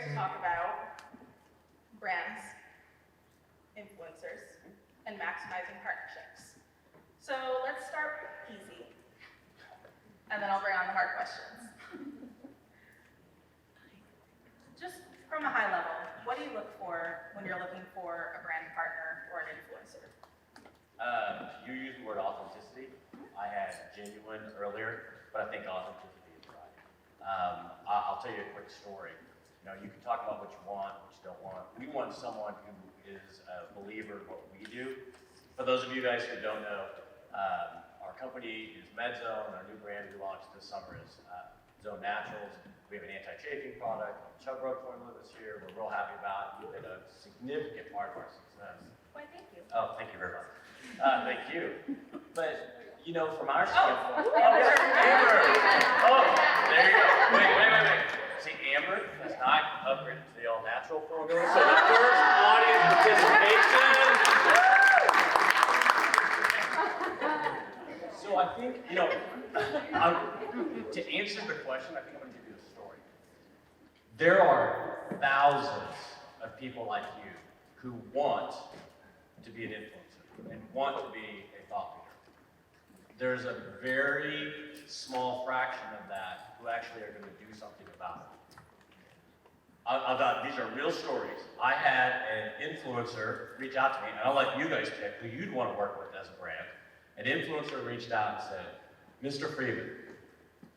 to talk about brands, influencers, and maximizing partnerships. So let's start easy, and then I'll bring on the hard questions. Just from a high level, what do you look for when you're looking for a brand partner or an influencer? You used the word authenticity. I had genuine earlier, but I think authenticity is right. I'll tell you a quick story. You know, you can talk about what you want, what you don't want. We want someone who is a believer in what we do. For those of you guys who don't know, our company is MedZone. Our new brand we launched this summer is Zone Naturals. We have an anti-chafing product, Chub formula this year. We're real happy about. You've been a significant part of our success. Why, thank you. Oh, thank you very much. Thank you. But, you know, from our standpoint... Oh, yeah, Amber! Oh, there you go. Wait. See, Amber has not upgraded to the all-natural formula, so the first audience participation. So I think, you know, to answer the question, I think I'm going to give you a story. There are thousands of people like you who want to be an influencer and want to be a thought leader. There's a very small fraction of that who actually are going to do something about it. These are real stories. I had an influencer reach out to me, and I'll let you guys pick who you'd want to work with as a brand. An influencer reached out and said, Mr. Freeman,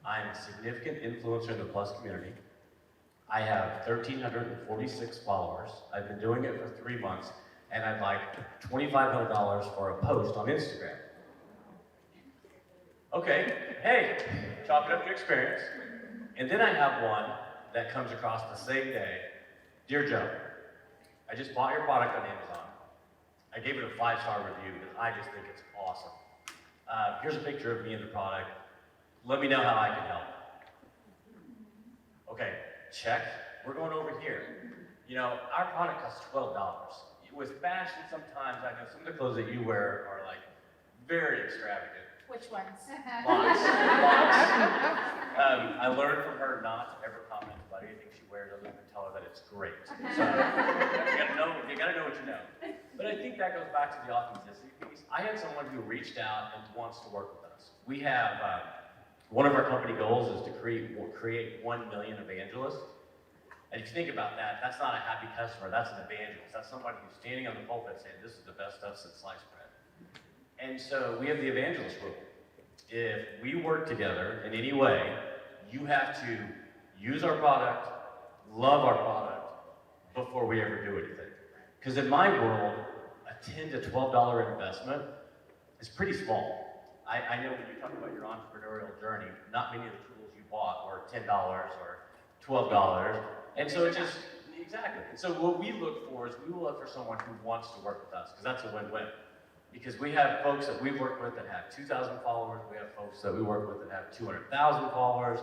I'm a significant influencer in the Plus community. I have 1,346 followers. I've been doing it for 3 months, and I'd like $2,500 for a post on Instagram. Okay, hey, chalk it up to experience. And then I have one that comes across the same day. Dear Joe, I just bought your product on Amazon. I gave it a 5-star review because I just think it's awesome. Here's a picture of me and the product. Let me know how I can help. Okay, check. We're going over here. You know, our product costs $12. With fashion, sometimes I know some of the clothes that you wear are like very extravagant. Which ones? Lots. I learned from her not to ever comment about anything she wears other than tell her that it's great. So you gotta know what you know. But I think that goes back to the authenticity piece. I had someone who reached out and wants to work with us. We have one of our company goals is to create 1 million evangelists. And if you think about that, that's not a happy customer, that's an evangelist. That's somebody who's standing on the pulpit saying, this is the best stuff since sliced bread. And so we have the evangelist rule. If we work together in any way, you have to use our product, love our product, before we ever do anything. Because in my world, a $10 to $12 investment is pretty small. I know when you talk about your entrepreneurial journey, not many of the tools you bought were $10 or $12. And so it just, exactly. And so what we look for is we will look for someone who wants to work with us, because that's a win-win. Because we have folks that we work with that have 2,000 followers. We have folks that we work with that have 200,000 followers.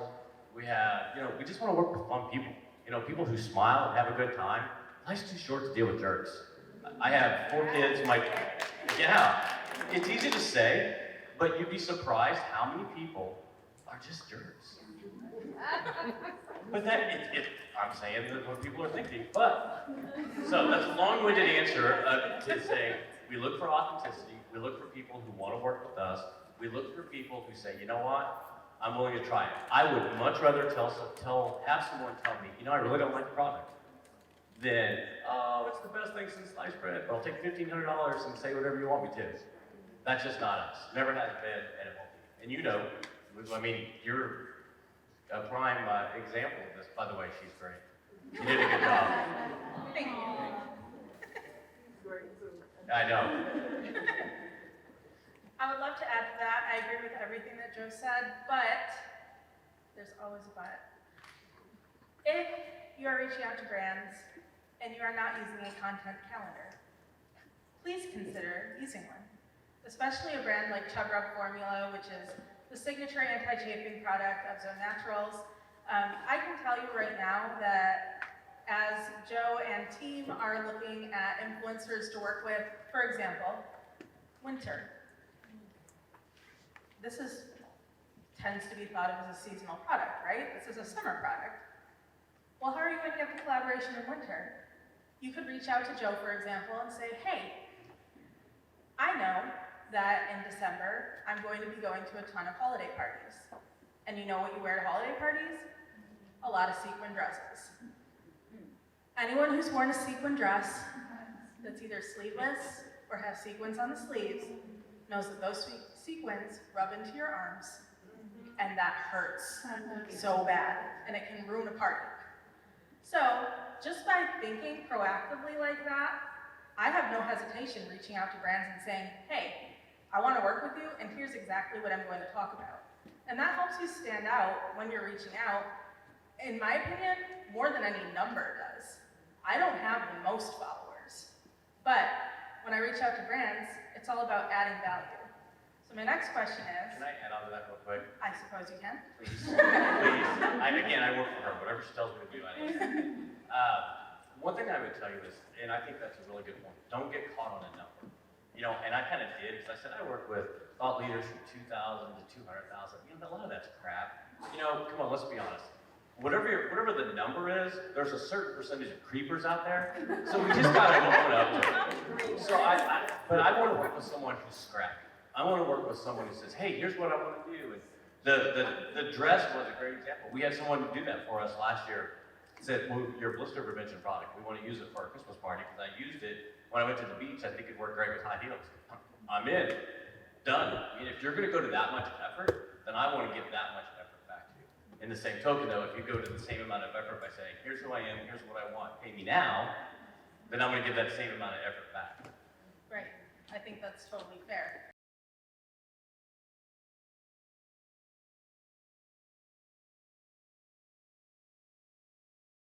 We have, you know, we just want to work with fun people. You know, people who smile and have a good time. Life's too short to deal with jerks. I have 4 kids. Yeah, it's easy to say, but you'd be surprised how many people are just jerks. But I'm saying that what people are thinking. But, so that's a long-winded answer to say, we look for authenticity. We look for people who want to work with us. We look for people who say, you know what, I'm willing to try it. I would much rather have someone tell me, you know, I really don't like the product, than, oh, it's the best thing since sliced bread, but I'll take $1,500 and say whatever you want me to. That's just not us. Never has been, and it won't be. And you know, I mean, you're a prime example of this. By the way, she's great. You did a good job. Thank you. I know. I would love to add to that. I agree with everything that Joe said, but there's always a but. If you are reaching out to brands and you are not using a content calendar, please consider using one. Especially a brand like Chub formula, which is the signature anti-chafing product of Zone Naturals. I can tell you right now that as Joe and team are looking at influencers to work with, for example, winter. This tends to be thought of as a seasonal product, right? This is a summer product. Well, how are you going to get the collaboration in winter? You could reach out to Joe, for example, and say, hey, I know that in December, I'm going to be going to a ton of holiday parties. And you know what you wear to holiday parties? A lot of sequin dresses. Anyone who's worn a sequin dress that's either sleeveless or has sequins on the sleeves knows that those sequins rub into your arms, and that hurts so bad, and it can ruin a party. So, just by thinking proactively like that, I have no hesitation reaching out to brands and saying, hey, I want to work with you, and here's exactly what I'm going to talk about. And that helps you stand out when you're reaching out, in my opinion, more than any number does. I don't have the most followers, but when I reach out to brands, it's all about adding value. So my next question is... Can I add on to that real quick? I suppose you can. Please. Please. I work for her. Whatever she tells me to do, I need. One thing I would tell you is, and I think that's a really good point, don't get caught on a number. You know, and I kind of did, because I said I work with thought leaders from 2,000 to 200,000. You know, a lot of that's crap. You know, come on, let's be honest. Whatever the number is, there's a certain percentage of creepers out there, so we just gotta own up to it. So but I want to work with someone who's scrappy. I want to work with someone who says, hey, here's what I want to do. And the dress was a great example. We had someone do that for us last year. Said, well, your blister prevention product, we want to use it for our Christmas party because I used it when I went to the beach. I think it'd work great with high heels. I'm in. Done. I mean, if you're going to go to that much effort, then I want to give that much effort back to you. In the same token, though, if you go to the same amount of effort by saying, here's who I am, here's what I want, pay me now, then I'm going to give that same amount of effort back. Right. I think that's totally fair.